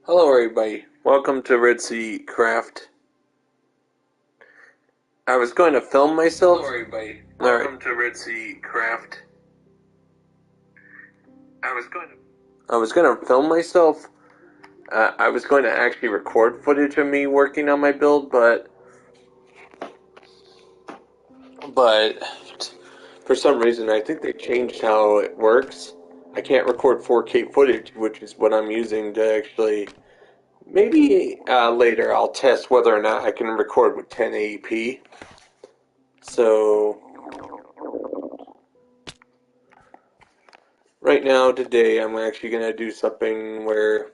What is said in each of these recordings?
Hello everybody, welcome to Red Sea Craft. I was going to film myself. Hello everybody, welcome to Red Sea Craft. I was going to film myself. I was going to actually record footage of me working on my build, but for some reason I think they changed how it works. I can't record 4K footage, which is what I'm using to actually. Maybe later I'll test whether or not I can record with 1080p. So right now, today, I'm actually going to do something where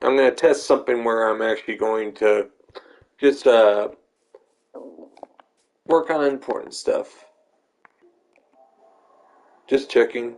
I'm going to test something where I'm actually going to just work on important stuff. Just checking.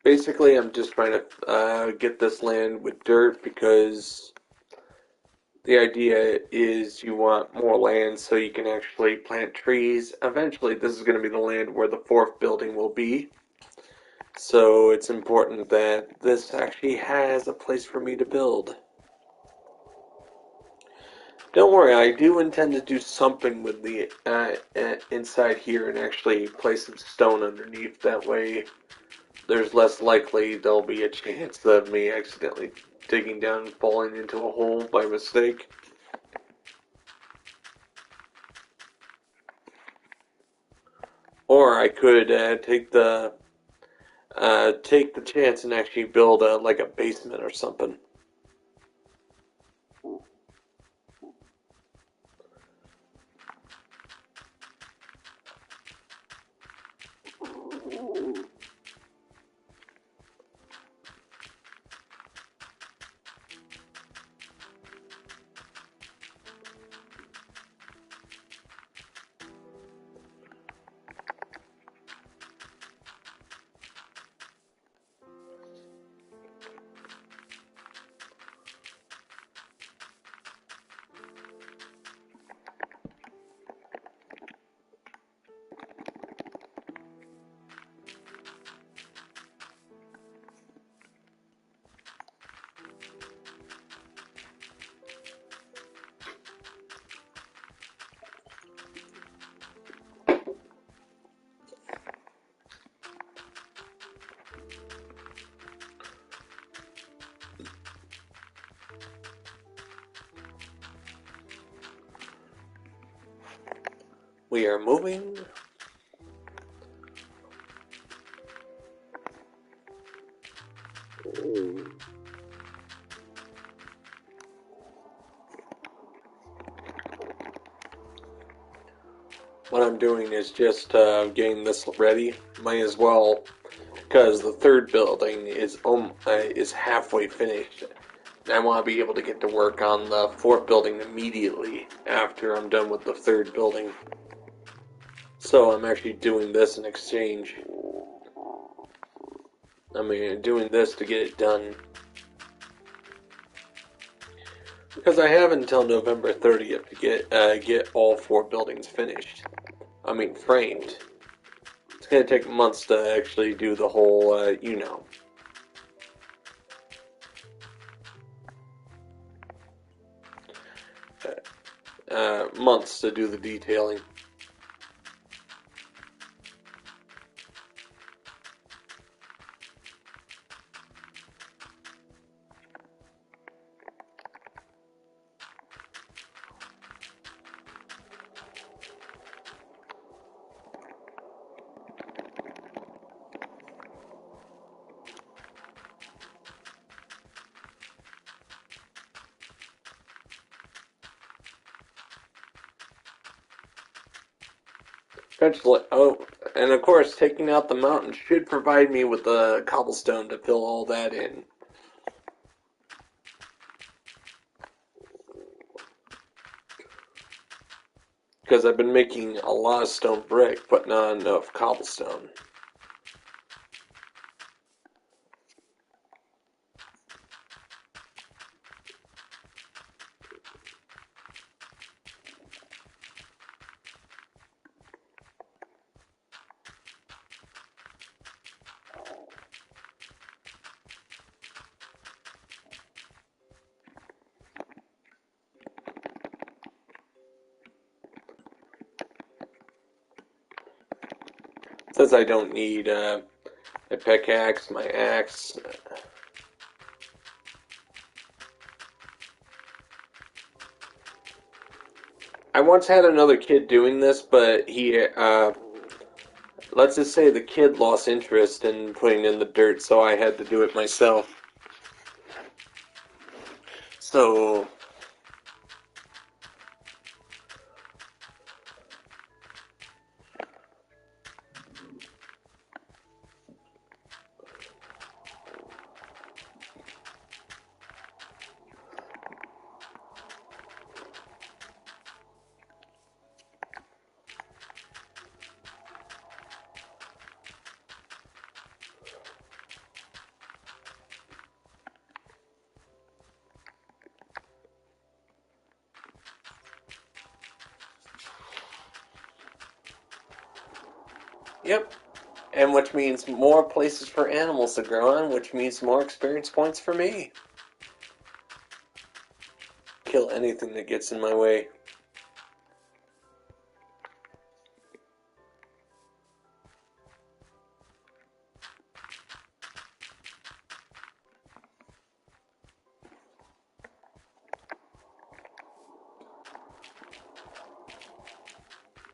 Basically, I'm just trying to get this land with dirt because the idea is you want more land so you can actually plant trees. Eventually, this is going to be the land where the fourth building will be. So it's important that this actually has a place for me to build. Don't worry, I do intend to do something with the inside here and actually place some stone underneath. That way, there's less likely there'll be a chance of me accidentally digging down and falling into a hole by mistake. Or I could take the chance and actually build like a basement or something. We are moving. What I'm doing is just getting this ready. Might as well, because the third building is halfway finished. I want to be able to get to work on the fourth building immediately after I'm done with the third building. So I'm actually doing this in exchange. I mean, doing this to get it done. Because I have until November 30th to get all four buildings finished. I mean, framed. It's gonna take months to actually do the whole, months to do the detailing. Eventually, oh, and of course, taking out the mountain should provide me with the cobblestone to fill all that in. Because I've been making a lot of stone brick, but not enough cobblestone. Since I don't need a pickaxe, my axe. I once had another kid doing this, but let's just say the kid lost interest in putting in the dirt, so I had to do it myself. So, Yep. And which means more places for animals to grow on, which means more experience points for me. Kill anything that gets in my way.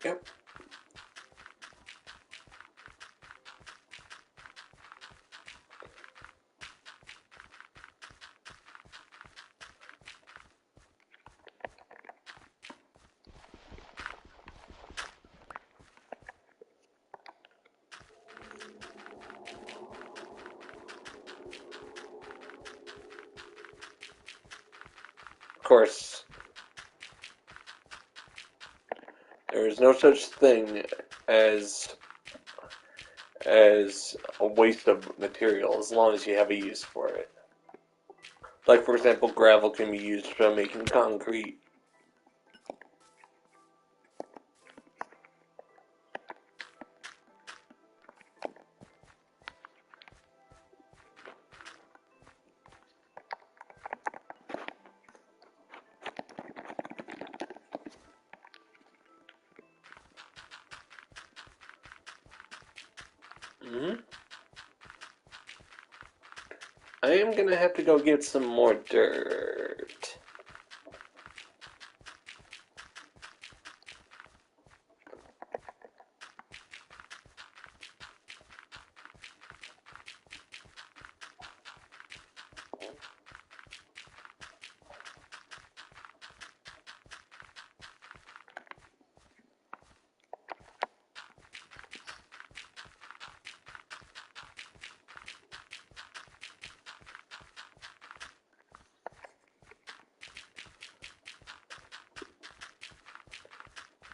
Yep. Of course, there is no such thing as as a waste of material as long as you have a use for it. Like for example, gravel can be used for making concrete. Hmm. I am gonna have to go get some more dirt.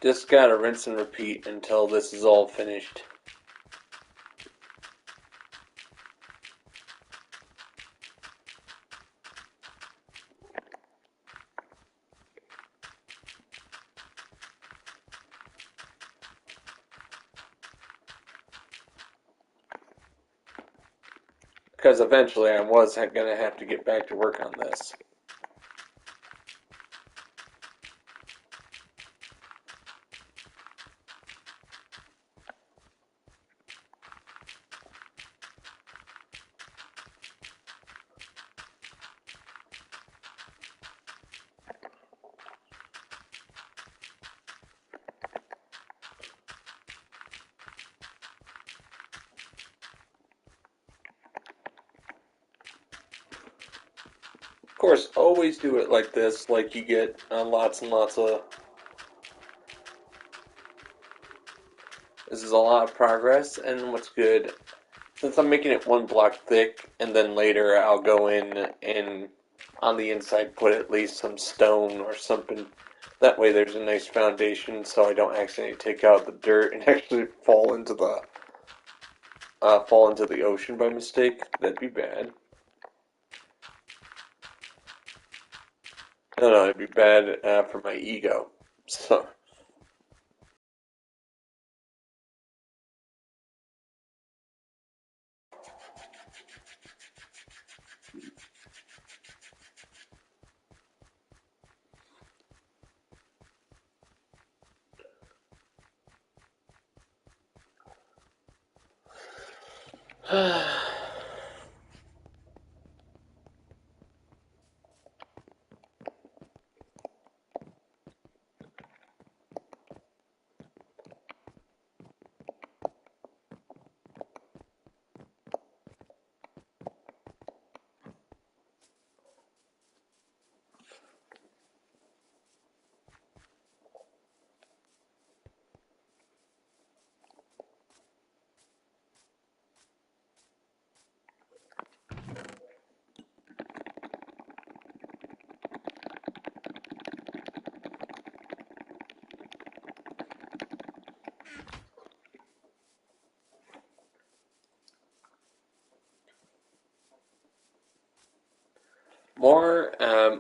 Just gotta rinse and repeat until this is all finished. Because eventually I was gonna have to get back to work on this. Of course, always do it like this, like you get lots and lots of. This is a lot of progress, and what's good, since I'm making it one block thick, and then later I'll go in and on the inside put at least some stone or something. That way there's a nice foundation so I don't accidentally take out the dirt and actually fall into the ocean by mistake. That'd be bad. No, it'd be bad for my ego. So,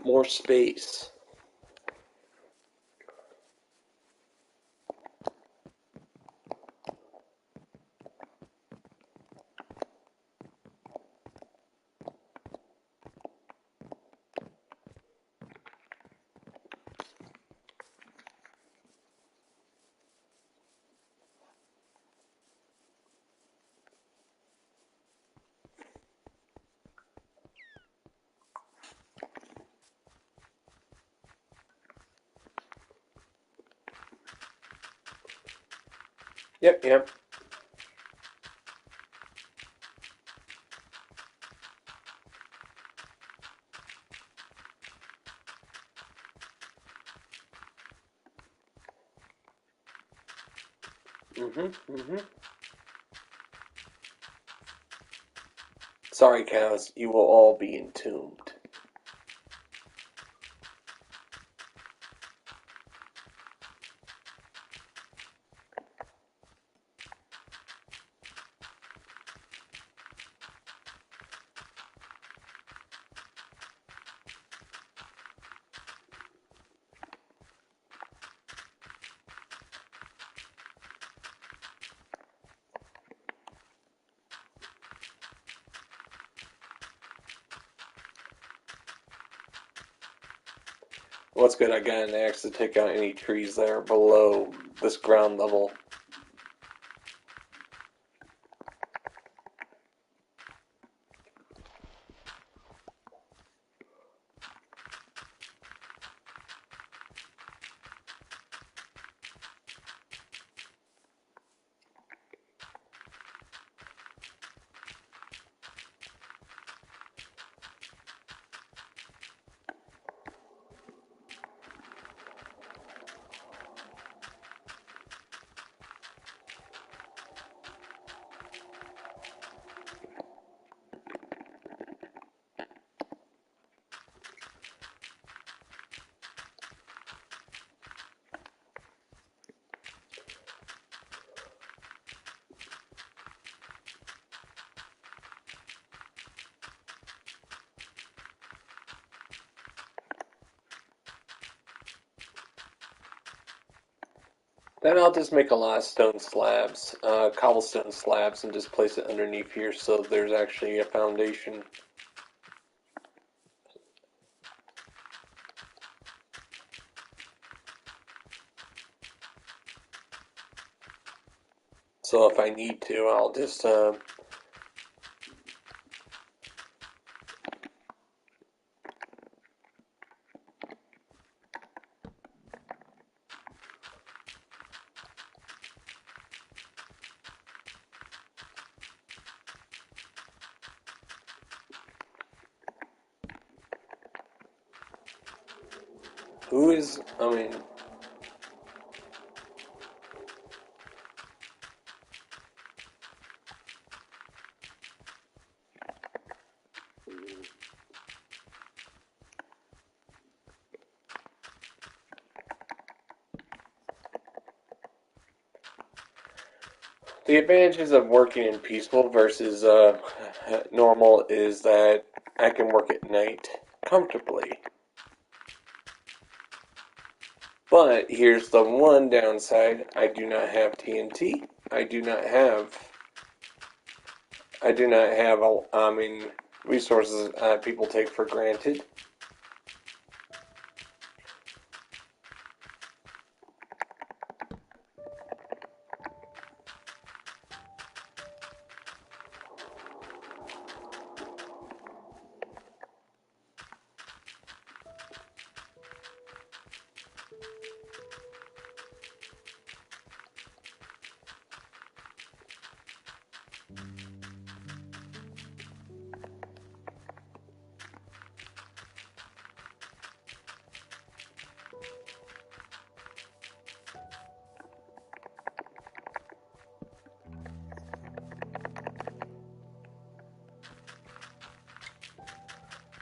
more space. Yep, yep. Mm-hmm. Sorry, cows, you will all be entombed. What's good, I got an axe to take out any trees that are below this ground level. Then I'll just make a lot of stone slabs, cobblestone slabs, and just place it underneath here so there's actually a foundation. So if I need to, I'll just I mean, the advantages of working in peaceful versus normal is that I can work at night comfortably. But here's the one downside. I do not have TNT. I do not have resources people take for granted.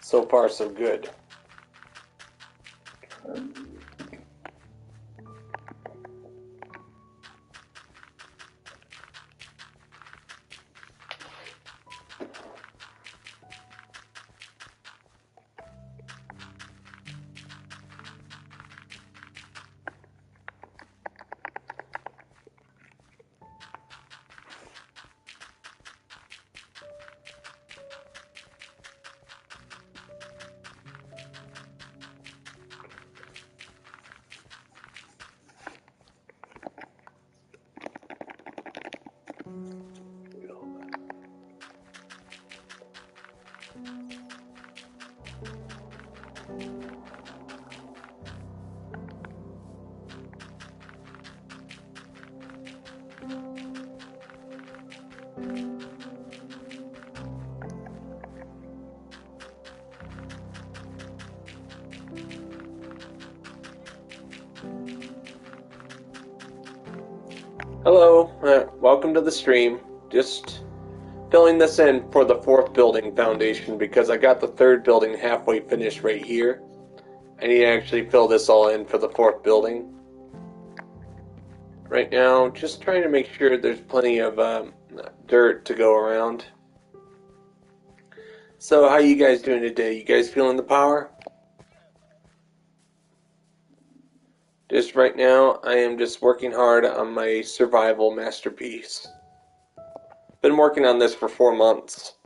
So far, so good. Hello, welcome to the stream. Just filling this in for the fourth building foundation because I got the third building halfway finished right here. I need to actually fill this all in for the fourth building. Right now, just trying to make sure there's plenty of dirt to go around. So, how you guys doing today? You guys feeling the power? Just right now, I am just working hard on my survival masterpiece. Been working on this for 4 months.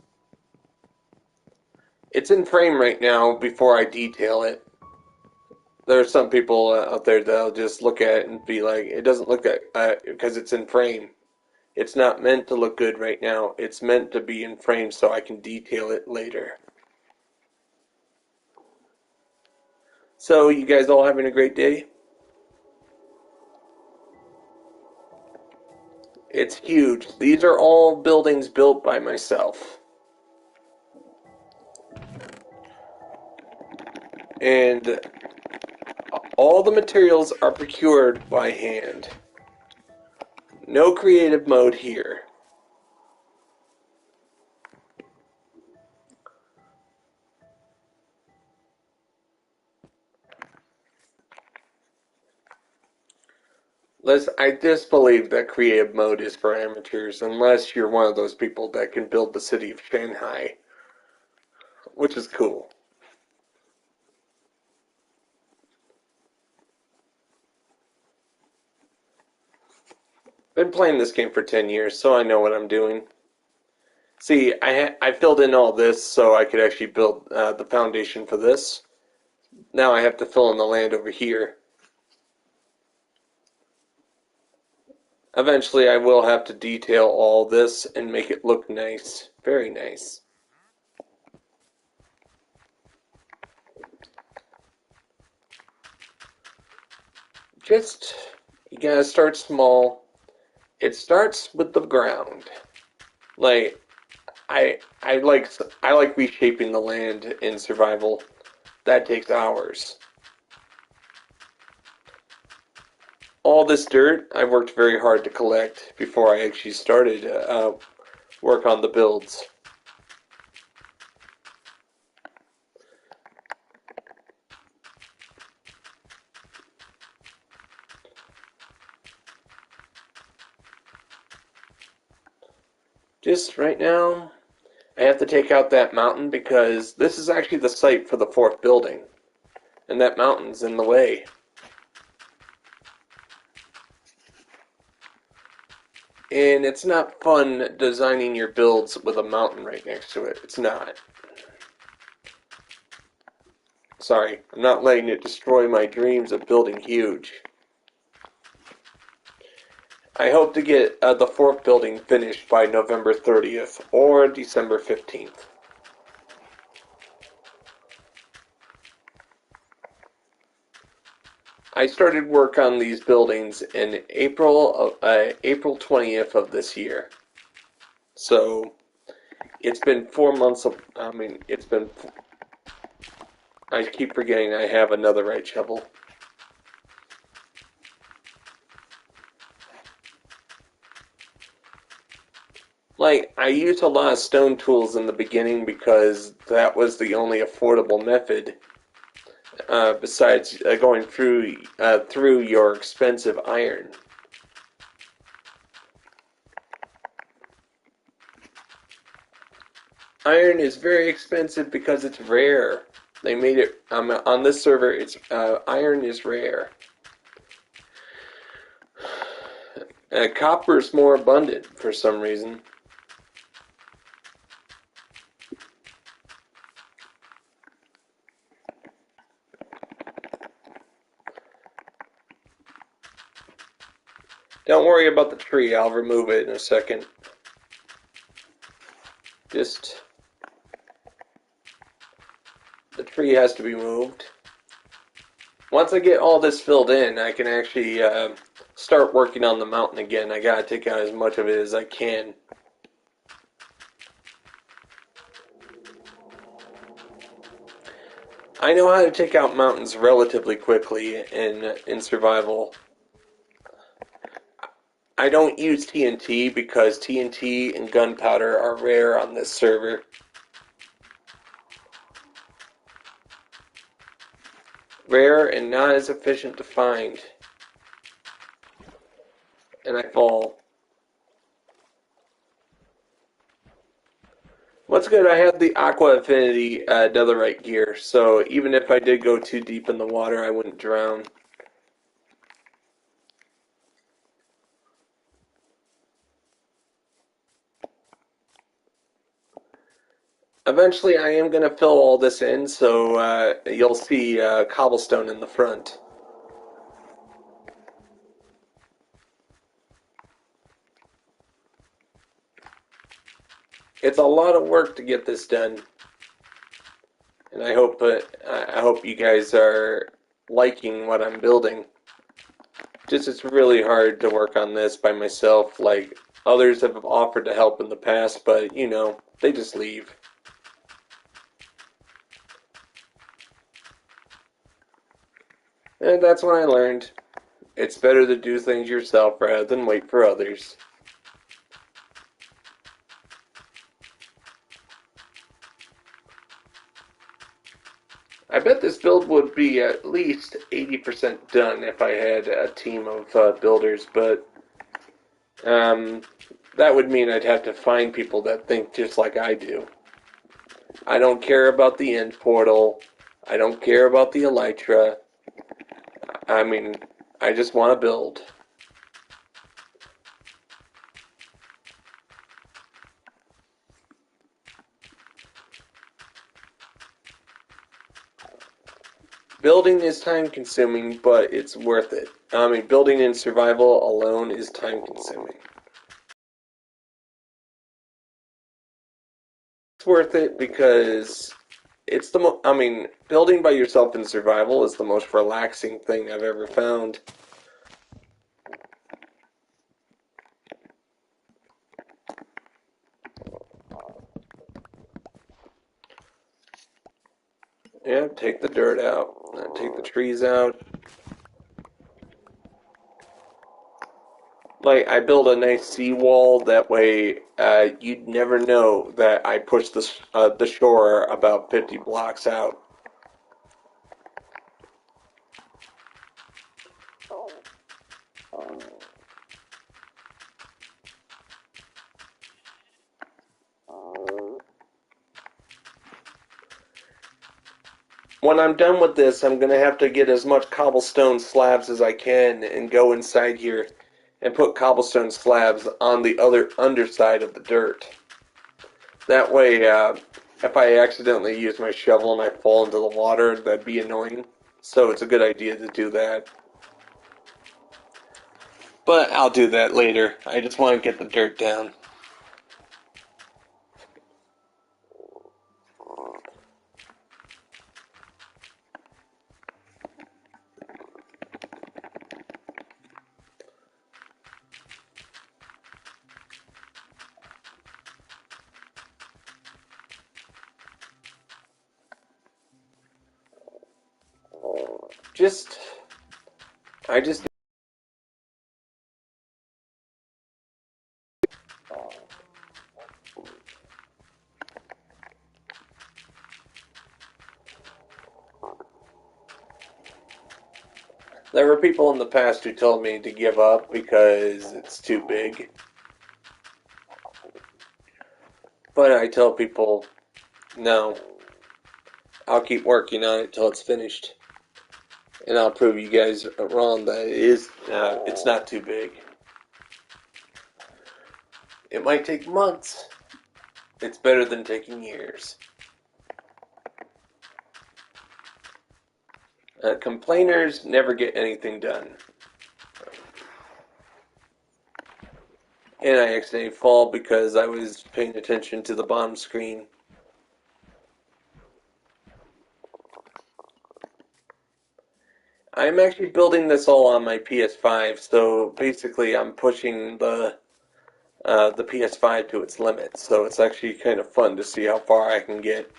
It's in frame right now before I detail it. There are some people out there that'll just look at it and be like, it doesn't look that, because it's in frame. It's not meant to look good right now. It's meant to be in frame so I can detail it later. So, you guys all having a great day? It's huge. These are all buildings built by myself. And all the materials are procured by hand. No creative mode here. I disbelieve that creative mode is for amateurs unless you're one of those people that can build the city of Shanghai, which is cool. Been playing this game for 10 years, so I know what I'm doing. See, I filled in all this so I could actually build the foundation for this. Now I have to fill in the land over here. Eventually I will have to detail all this and make it look nice. Very nice. Just, you gotta start small. It starts with the ground. Like, I like reshaping the land in survival. That takes hours. All this dirt I worked very hard to collect before I actually started work on the builds. Just right now, I have to take out that mountain because this is actually the site for the fourth building, and that mountain's in the way. And it's not fun designing your builds with a mountain right next to it. It's not. Sorry, I'm not letting it destroy my dreams of building huge. I hope to get the fourth building finished by November 30th or December 15th. I started work on these buildings in April 20th of this year. So it's been 4 months of, I keep forgetting I have another right shovel. Like, I used a lot of stone tools in the beginning because that was the only affordable method besides going through your expensive iron. Iron is very expensive because it's rare. They made it on this server. It's iron is rare. Copper is more abundant for some reason. Don't worry about the tree. I'll remove it in a second. Just the tree has to be moved. Once I get all this filled in, I can actually start working on the mountain again. I gotta take out as much of it as I can. I know how to take out mountains relatively quickly in survival. I don't use TNT because TNT and gunpowder are rare on this server. Rare and not as efficient to find. And I fall. What's good, I have the Aqua Affinity Netherite gear, so even if I did go too deep in the water, I wouldn't drown. Eventually, I am going to fill all this in, so you'll see cobblestone in the front. It's a lot of work to get this done, and I hope you guys are liking what I'm building. Just it's really hard to work on this by myself. Like others have offered to help in the past, but you know they just leave. And that's when I learned it's better to do things yourself rather than wait for others. I bet this build would be at least 80% done if I had a team of builders, but um, that would mean I'd have to find people that think just like I do. I don't care about the end portal. I don't care about the elytra. I mean, I just want to build. Building is time consuming, but it's worth it. I mean, building in survival alone is time consuming. It's worth it because it's I mean, building by yourself in survival is the most relaxing thing I've ever found. Yeah, take the dirt out, take the trees out. Like, I build a nice seawall, that way you'd never know that I pushed the shore about 50 blocks out. When I'm done with this, I'm going to have to get as much cobblestone slabs as I can and go inside here and put cobblestone slabs on the other underside of the dirt. That way, if I accidentally use my shovel and I fall into the water, that'd be annoying. So it's a good idea to do that. But I'll do that later. I just want to get the dirt down. Just, I just There were people in the past who told me to give up because it's too big. But I tell people, no, I'll keep working on it till it's finished. And I'll prove you guys wrong that it's not too big. It might take months. It's better than taking years. Complainers never get anything done. And I accidentally fall because I was paying attention to the bottom screen. I'm actually building this all on my PS5, so basically I'm pushing the PS5 to its limits. So it's actually kind of fun to see how far I can get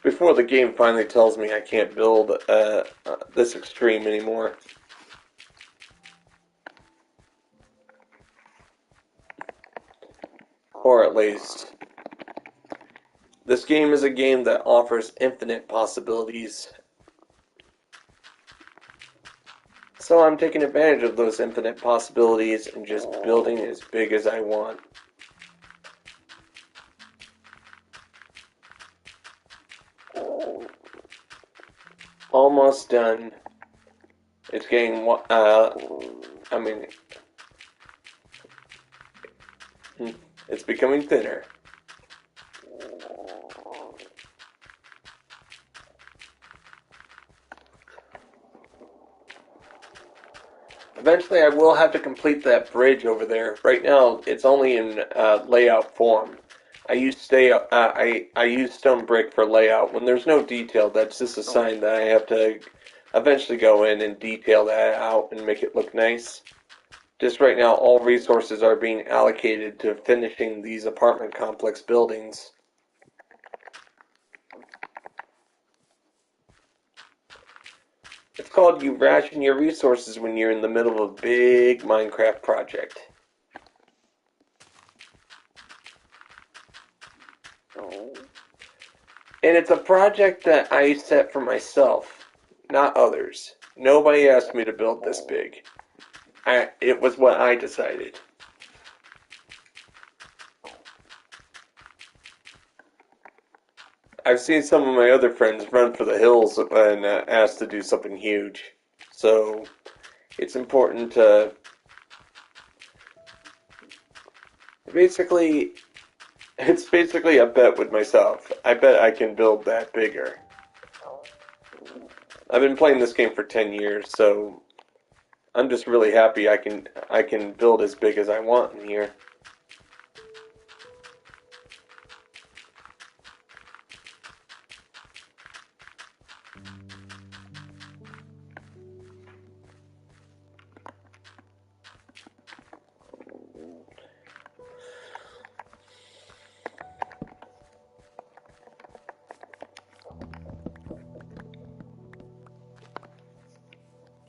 before the game finally tells me I can't build this extreme anymore. Or at least, this game is a game that offers infinite possibilities. So I'm taking advantage of those infinite possibilities and just building as big as I want. Almost done. It's getting, it's becoming thinner. Eventually I will have to complete that bridge over there. Right now it's only in layout form. I use stone brick for layout. When there's no detail, that's just a sign that I have to eventually go in and detail that out and make it look nice. Just right now, all resources are being allocated to finishing these apartment complex buildings. It's called you ration your resources when you're in the middle of a big Minecraft project. And it's a project that I set for myself, not others. Nobody asked me to build this big. It was what I decided. I've seen some of my other friends run for the hills and asked to do something huge. So it's important to basically, it's basically a bet with myself. I bet I can build that bigger. I've been playing this game for 10 years, so I'm just really happy I can build as big as I want in here.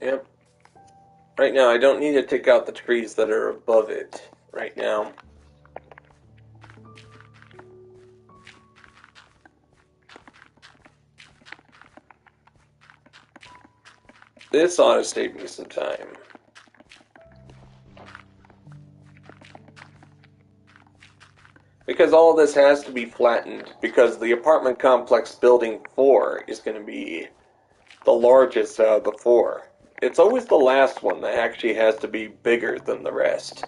Yep. Right now, I don't need to take out the trees that are above it right now. This ought to save me some time. Because all of this has to be flattened, because the apartment complex building 4 is going to be the largest out of the 4. It's always the last one that actually has to be bigger than the rest.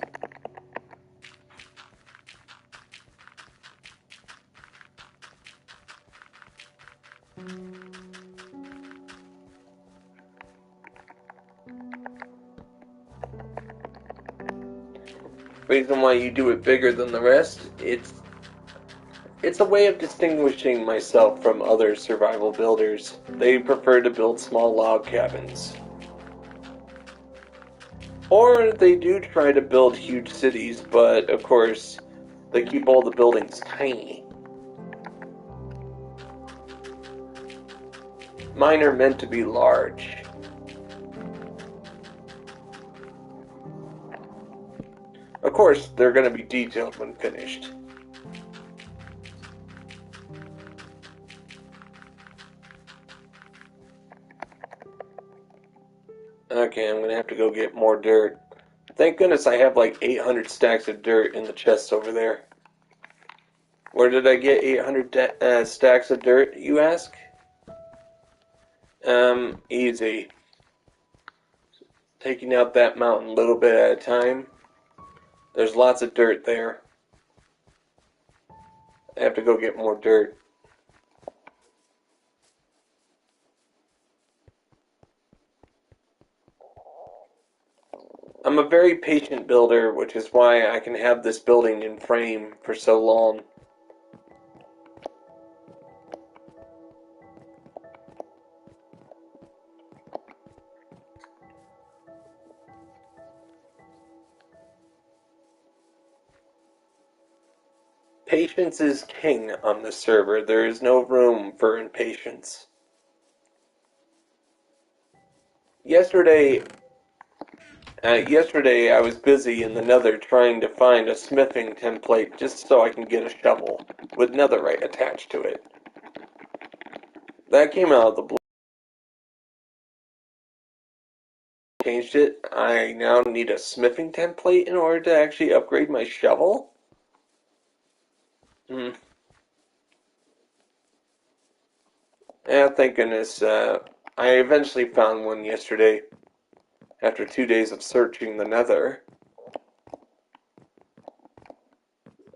Reason why you do it bigger than the rest, it's a way of distinguishing myself from other survival builders. They prefer to build small log cabins. Or they do try to build huge cities, but of course, they keep all the buildings tiny. Mine are meant to be large. Of course, they're going to be detailed when finished. Okay, I'm going to have to go get more dirt. Thank goodness I have like 800 stacks of dirt in the chest over there. Where did I get 800 stacks of dirt, you ask? Easy. Taking out that mountain a little bit at a time. There's lots of dirt there. I have to go get more dirt. I'm a very patient builder, which is why I can have this building in frame for so long. Patience is king on this server. There is no room for impatience. Yesterday, Yesterday I was busy in the nether trying to find a smithing template just so I can get a shovel with netherite attached to it. That came out of the blue. Changed it. I now need a smithing template in order to actually upgrade my shovel? Hmm. Yeah, thank goodness. I eventually found one yesterday after 2 days of searching the nether.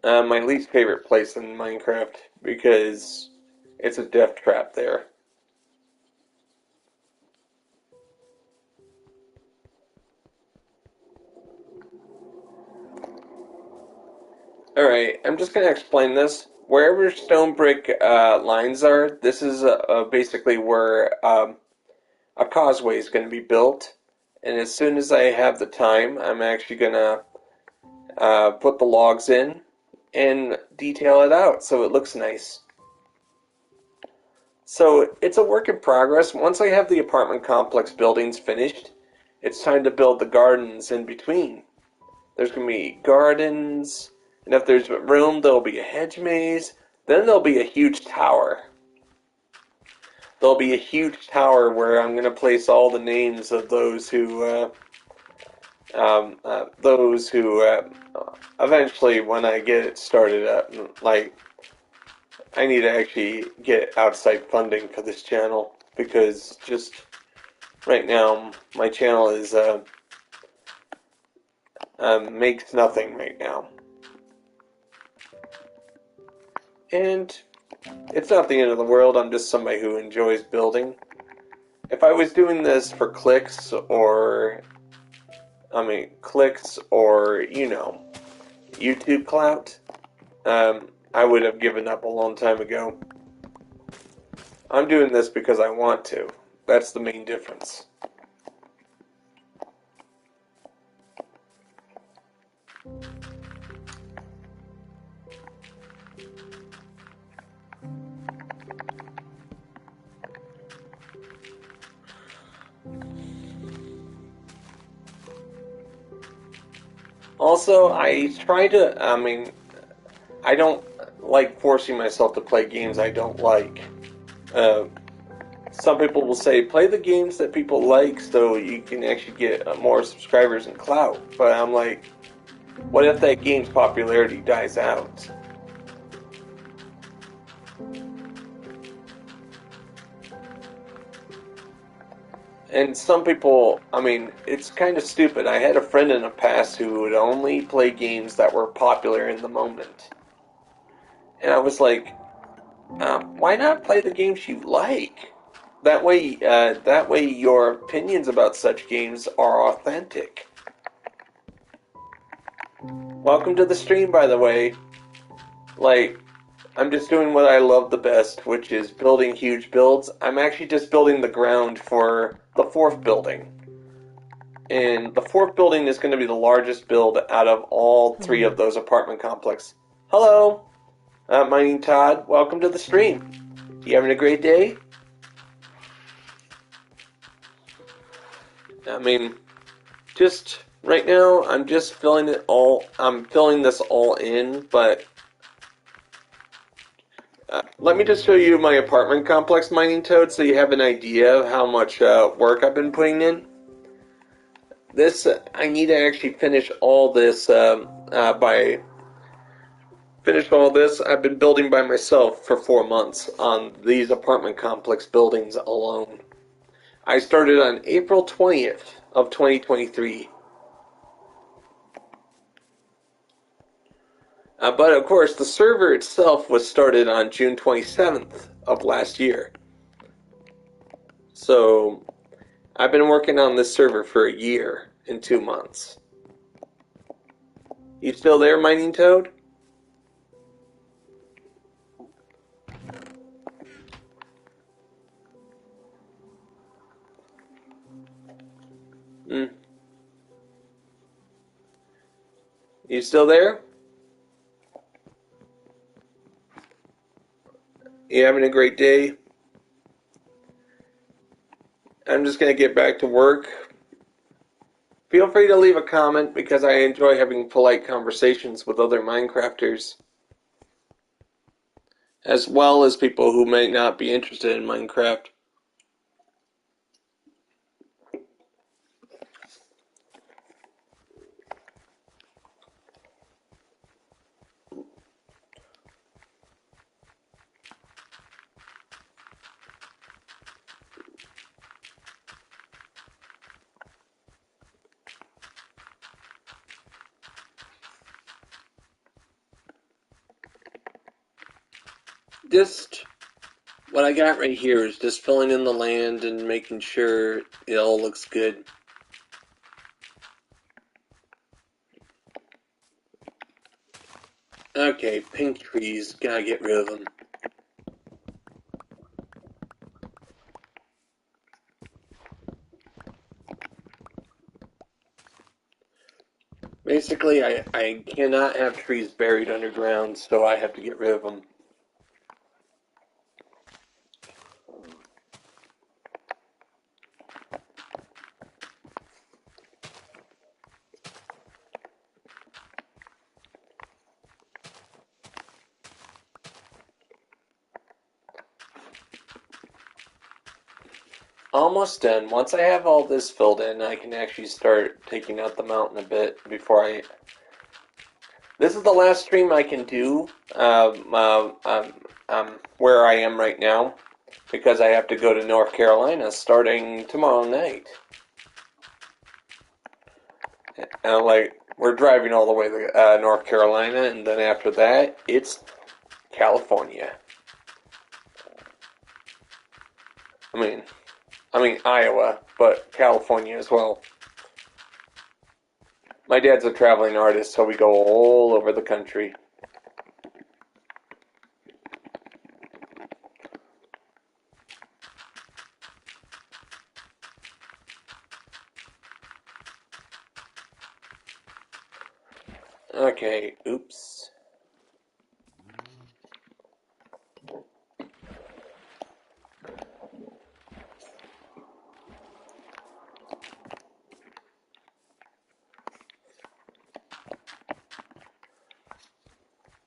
My least favorite place in Minecraft because it's a death trap there. Alright, I'm just going to explain this. Wherever stone brick lines are, this is basically where a causeway is going to be built. And as soon as I have the time, I'm actually going to put the logs in and detail it out so it looks nice. So it's a work in progress. Once I have the apartment complex buildings finished, it's time to build the gardens in between. There's going to be gardens, and if there's room, there'll be a hedge maze. Then there'll be a huge tower. There'll be a huge tower where I'm going to place all the names of those who eventually, when I get it started up, like I need to actually get outside funding for this channel because just right now my channel is makes nothing right now, and it's not the end of the world. I'm just somebody who enjoys building. If I was doing this for clicks or YouTube clout, I would have given up a long time ago. I'm doing this because I want to. That's the main difference. Also, I don't like forcing myself to play games I don't like. Uh, some people will say, play the games that people like so you can actually get more subscribers and clout. But I'm like, what if that game's popularity dies out? And some people, it's kind of stupid. I had a friend in the past who would only play games that were popular in the moment. And I was like, why not play the games you like? That way your opinions about such games are authentic. Welcome to the stream, by the way. Like, I'm just doing what I love the best, which is building huge builds. I'm actually just building the ground for the fourth building. And the fourth building is going to be the largest build out of all three of those apartment complexes. Hello, my name's Todd. Welcome to the stream. You having a great day? Just right now, I'm just filling it all. I'm filling this all in, but let me just show you my apartment complex, Mining Toad, so you have an idea of how much work I've been putting in. I need to actually finish all this finish all this. I've been building by myself for 4 months on these apartment complex buildings alone. I started on April 20th of 2023. But of course, the server itself was started on June 27th of last year. So I've been working on this server for a year and 2 months. You still there, Mining Toad? Hmm. You still there? You having a great day? I'm just going to get back to work. Feel free to leave a comment because I enjoy having polite conversations with other Minecrafters, as well as people who may not be interested in Minecraft. Just what I got right here is just filling in the land and making sure it all looks good. Okay, pink trees, gotta get rid of them. Basically, I cannot have trees buried underground, so I have to get rid of them. Almost done. Once I have all this filled in, I can actually start taking out the mountain a bit before I... This is the last stream I can do where I am right now, because I have to go to North Carolina starting tomorrow night. And we're driving all the way to North Carolina, and then after that, it's California. I mean Iowa, but California as well. My dad's a traveling artist, so we go all over the country. Okay, oops.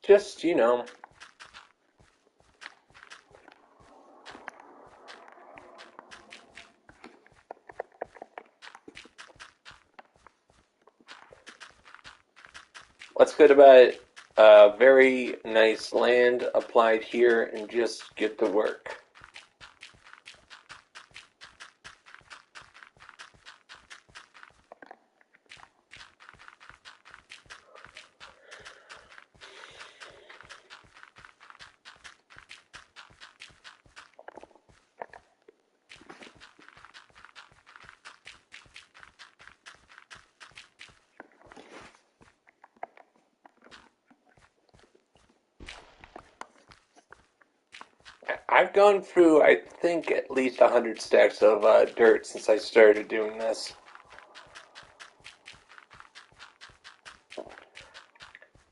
Just, what's good about very nice land applied here and just get to work. I've gone through, I think, at least 100 stacks of dirt since I started doing this.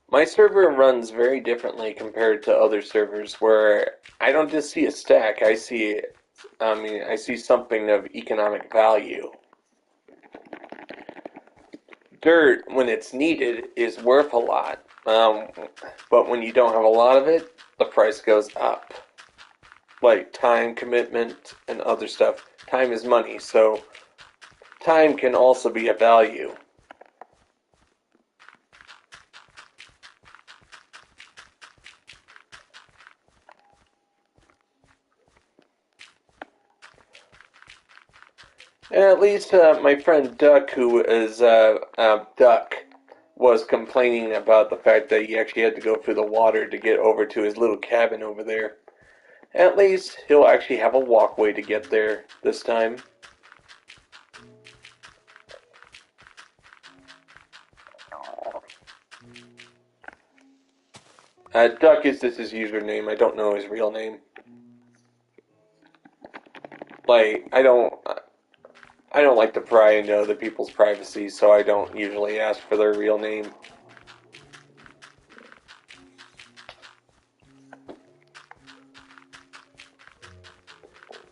My server runs very differently compared to other servers where I don't just see a stack, I see something of economic value. Dirt, when it's needed, is worth a lot, but when you don't have a lot of it, the price goes up. Like time commitment and other stuff. Time is money, so time can also be a value. And at least my friend Duck, who is Duck, was complaining about the fact that he actually had to go through the water to get over to his little cabin over there. At least he'll actually have a walkway to get there this time. Duck is just his username. I don't know his real name. I don't like to pry into other people's privacy, so I don't usually ask for their real name.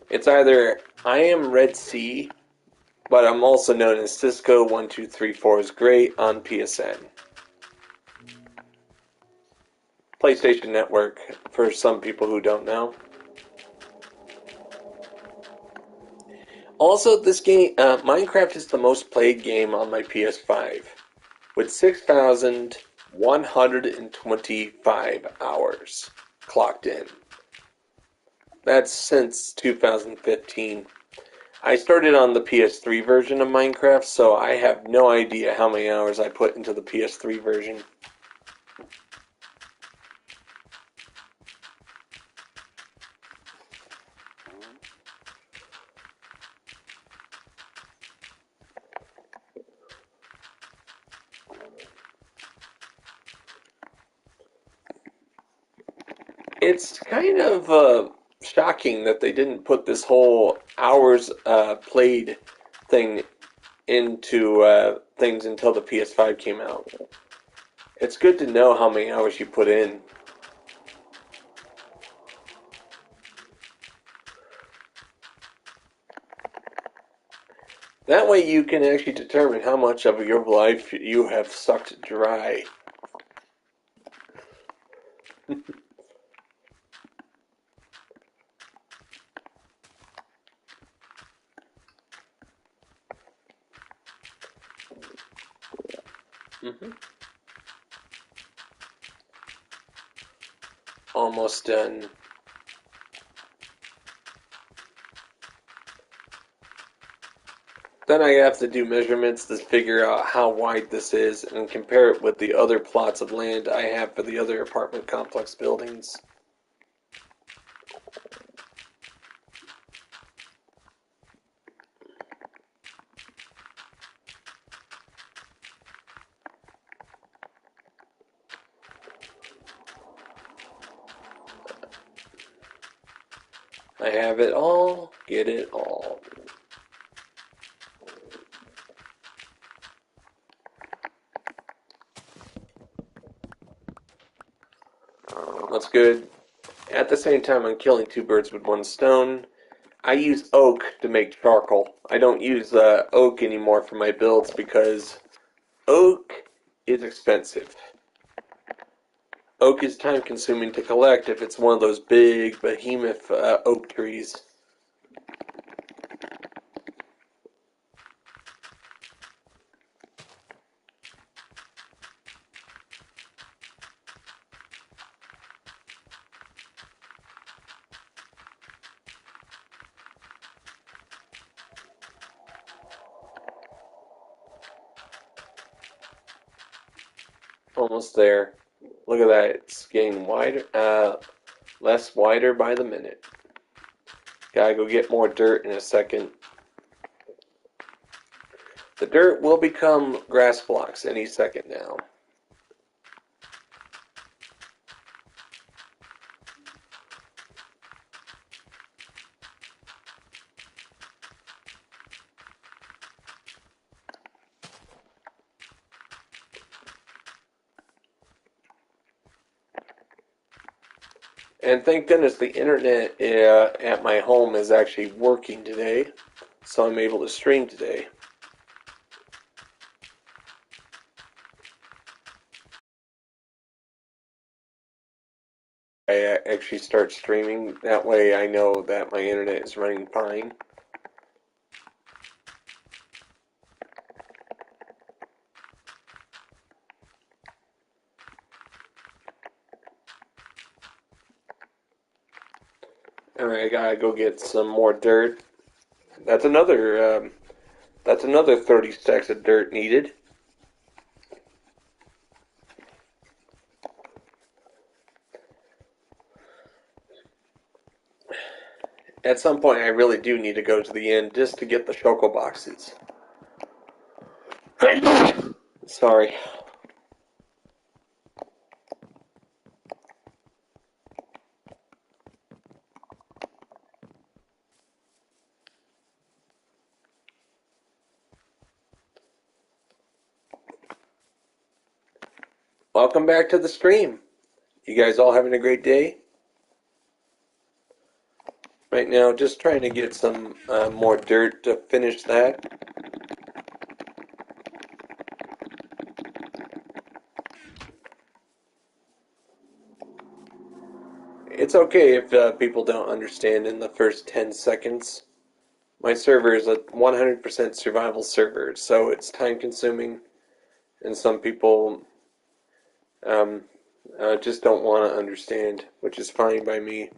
It's either I am Red Sea but I'm also known as Cisco1234 is great on PSN. PlayStation Network, for some people who don't know. Also, this game, Minecraft is the most played game on my PS5, with 6,125 hours clocked in. That's since 2015. I started on the PS3 version of Minecraft, so I have no idea how many hours I put into the PS3 version. It's kind of shocking that they didn't put this whole hours played thing into things until the PS5 came out. It's good to know how many hours you put in. That way you can actually determine how much of your life you have sucked dry. Mm-hmm. Almost done. Then I have to do measurements to figure out how wide this is and compare it with the other plots of land I have for the other apartment complex buildings. I have it all, get it all. That's good. At the same time, I'm killing two birds with one stone. I use oak to make charcoal. I don't use oak anymore for my builds because oak is expensive. Oak is time consuming to collect if it's one of those big behemoth oak trees. Almost there. Look at that. It's getting wider, less wider by the minute. Gotta go get more dirt in a second. The dirt will become grass blocks any second now. And thank goodness the internet at my home is actually working today, so I'm able to stream today. I actually start streaming. That way I know that my internet is running fine. Alright, I gotta go get some more dirt. That's another 30 stacks of dirt needed. At some point, I really do need to go to the inn just to get the Choco boxes. Sorry. Welcome back to the stream. You guys all having a great day? Right now, just trying to get some more dirt to finish that. it's okay if people don't understand in the first 10 seconds. My server is a 100% survival server, so it's time consuming, and some people um, just don't want to understand, which is fine by me.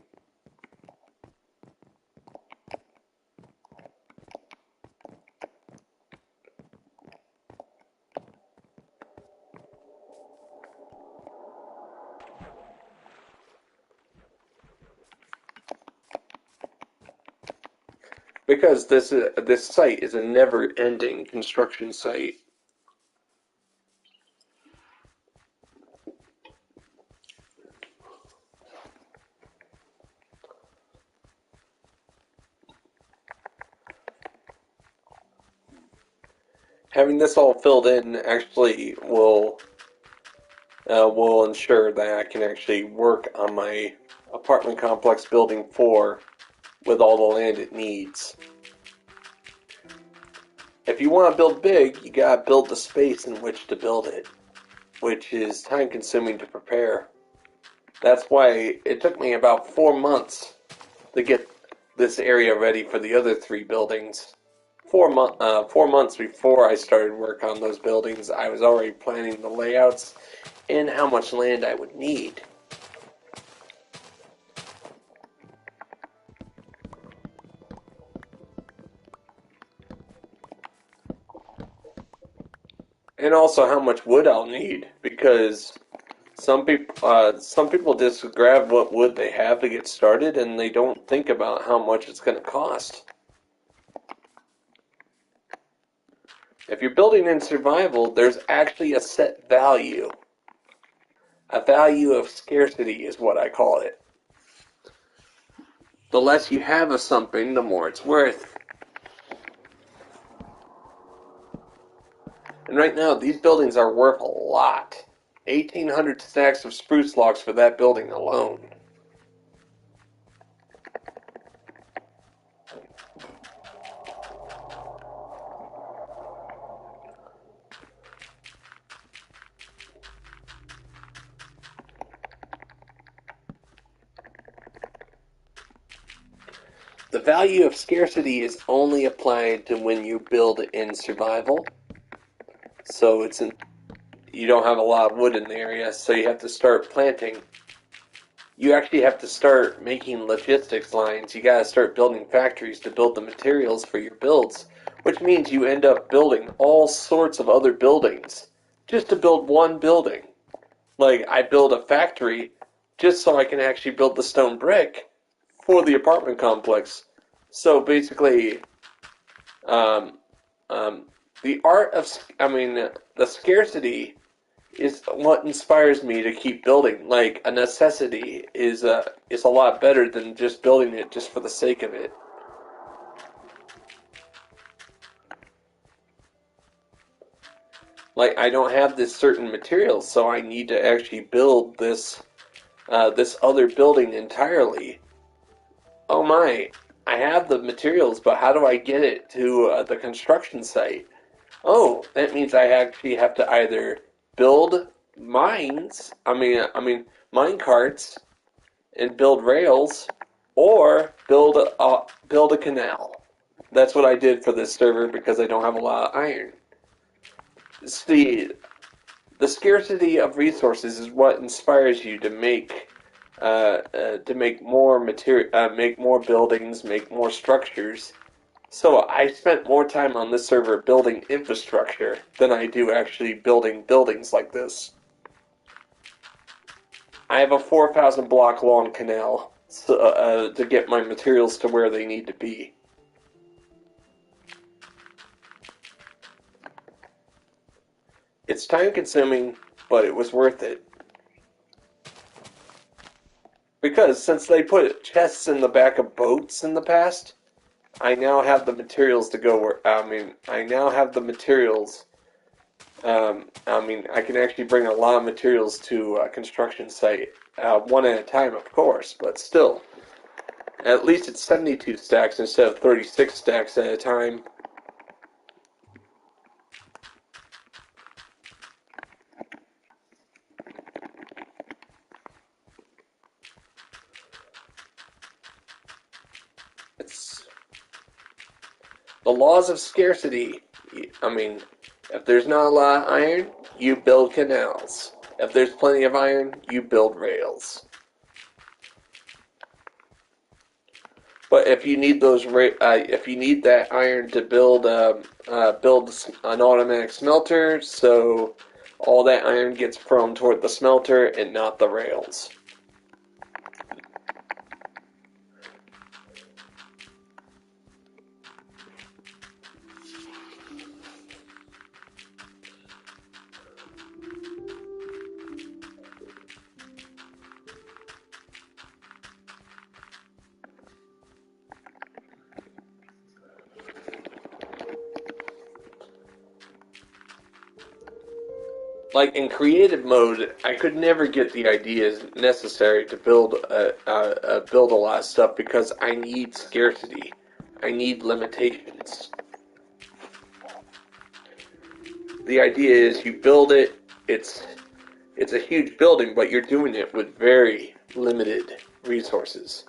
Because this site is a never-ending construction site. Having this all filled in actually will ensure that I can actually work on my apartment complex building 4 with all the land it needs. If you want to build big, you gotta build the space in which to build it, which is time consuming to prepare. That's why it took me about 4 months to get this area ready for the other 3 buildings. 4 months before I started work on those buildings, I was already planning the layouts and how much land I would need. And also how much wood I'll need, because some people just grab what wood they have to get started, and they don't think about how much it's going to cost. If you're building in survival, there's actually a set value. A value of scarcity is what I call it. The less you have of something, the more it's worth. And right now, these buildings are worth a lot. 1,800 stacks of spruce logs for that building alone. The value of scarcity is only applied to when you build in survival. So you don't have a lot of wood in the area, so you have to start planting. You actually have to start making logistics lines. You gotta start building factories to build the materials for your builds, which means you end up building all sorts of other buildings just to build one building. Like, I build a factory just so I can actually build the stone brick for the apartment complex. So basically, um, um, the art of, the scarcity is what inspires me to keep building. Like, a necessity is a lot better than just building it just for the sake of it. Like, I don't have this certain material, so I need to actually build this other building entirely. Oh my, I have the materials, but how do I get it to the construction site? Oh, that means I actually have to either build mines, mine carts, and build rails, or build a canal. That's what I did for this server because I don't have a lot of iron. See, the scarcity of resources is what inspires you to make more material, make more buildings, make more structures. So I spent more time on this server building infrastructure than I do actually building buildings like this. I have a 4,000 block long canal to get my materials to where they need to be. It's time consuming, but it was worth it. Because since they put chests in the back of boats in the past, I now have the materials to go where, I now have the materials. I can actually bring a lot of materials to a construction site, one at a time, of course, but still. At least it's 72 stacks instead of 36 stacks at a time. The laws of scarcity. I mean, if there's not a lot of iron, you build canals. If there's plenty of iron, you build rails. But if you need if you need that iron to build an automatic smelter, so all that iron gets thrown toward the smelter and not the rails. Like in creative mode, I could never get the ideas necessary to build a lot of stuff because I need scarcity. I need limitations. The idea is you build it. It's a huge building, but you're doing it with very limited resources.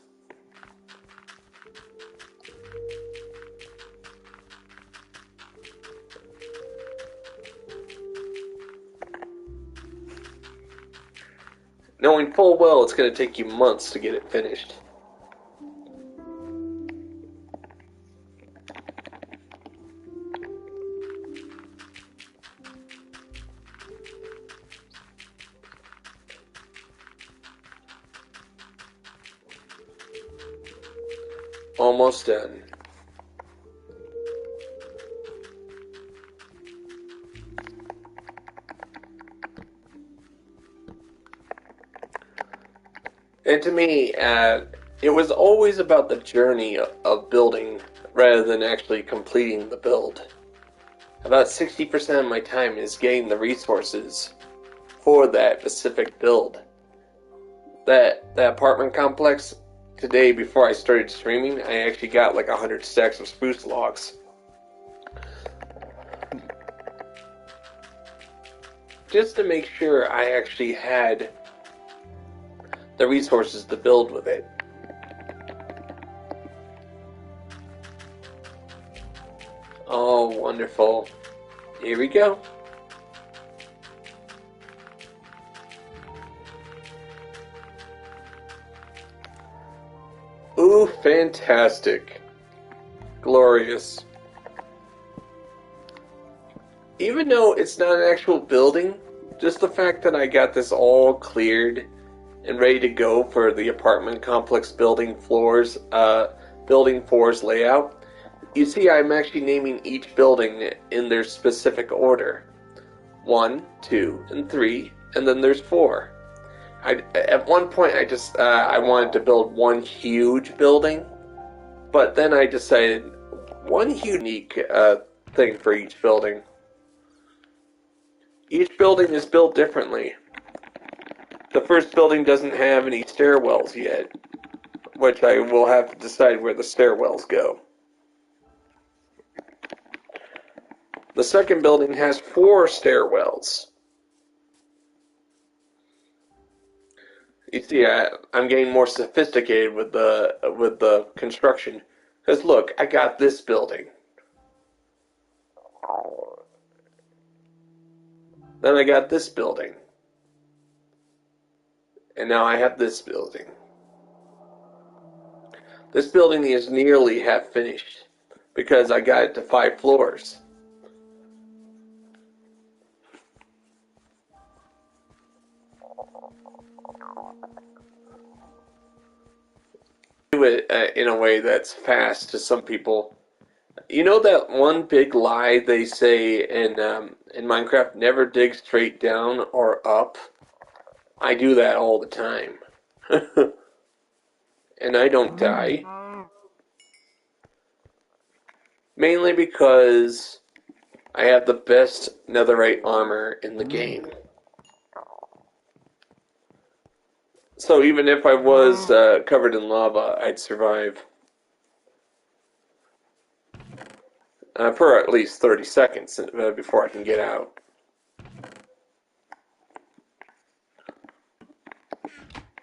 Knowing full well it's going to take you months to get it finished. Almost done. And to me, it was always about the journey of building rather than actually completing the build. About 60% of my time is getting the resources for that specific build. That apartment complex, today before I started streaming, I actually got like 100 stacks of spruce logs. Just to make sure I actually had the resources to build with it. Oh, wonderful. Here we go. Ooh, fantastic. Glorious. Even though it's not an actual building, just the fact that I got this all cleared and ready to go for the apartment complex building floors layout. You see, I'm actually naming each building in their specific order. 1, 2, and 3, and then there's 4. At one point, I wanted to build one huge building, but then I decided one unique thing for each building. Each building is built differently. The first building doesn't have any stairwells yet, which I will have to decide where the stairwells go. The second building has 4 stairwells. You see, I'm getting more sophisticated with the construction. Because look, I got this building. Then I got this building. And now I have this building. This building is nearly half finished because I got it to 5 floors. Do it in a way that's fast to some people. You know that one big lie they say in Minecraft, never dig straight down or up? I do that all the time. And I don't die. Mainly because I have the best netherite armor in the game. So even if I was covered in lava, I'd survive. For at least 30 seconds before I can get out.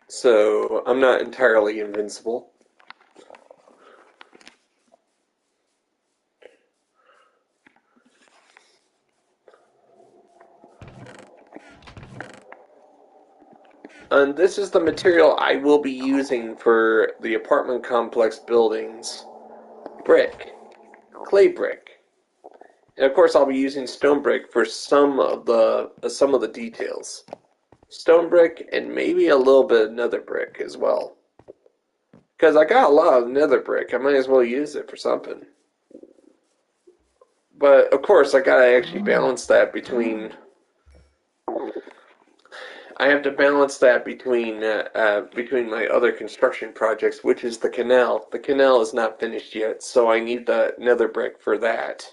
So I'm not entirely invincible. And this is the material I will be using for the apartment complex buildings. Brick. Clay brick. And of course I'll be using stone brick for some of the details. Stone brick and maybe a little bit of nether brick as well. Because I got a lot of nether brick, I might as well use it for something. But of course I gotta actually balance that between I have to balance that between my other construction projects, which is the canal. The canal is not finished yet, so I need the nether brick for that.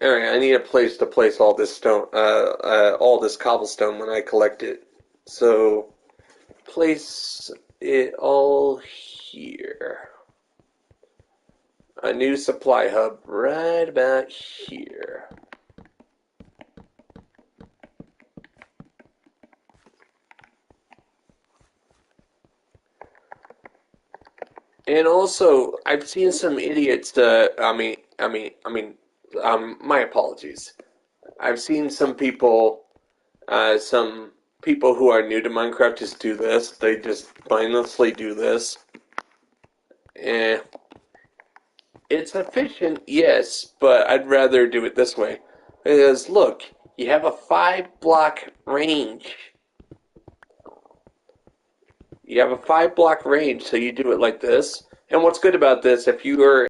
Alright, I need a place to place all this stone, all this cobblestone when I collect it. So, place it all here. A new supply hub right about here. And also, I've seen some idiots. My apologies. I've seen some people who are new to Minecraft just do this. They just mindlessly do this. Eh, it's efficient, yes, but I'd rather do it this way. Because look, you have a 5 block range. You have a 5 block range, so you do it like this. And what's good about this, if you are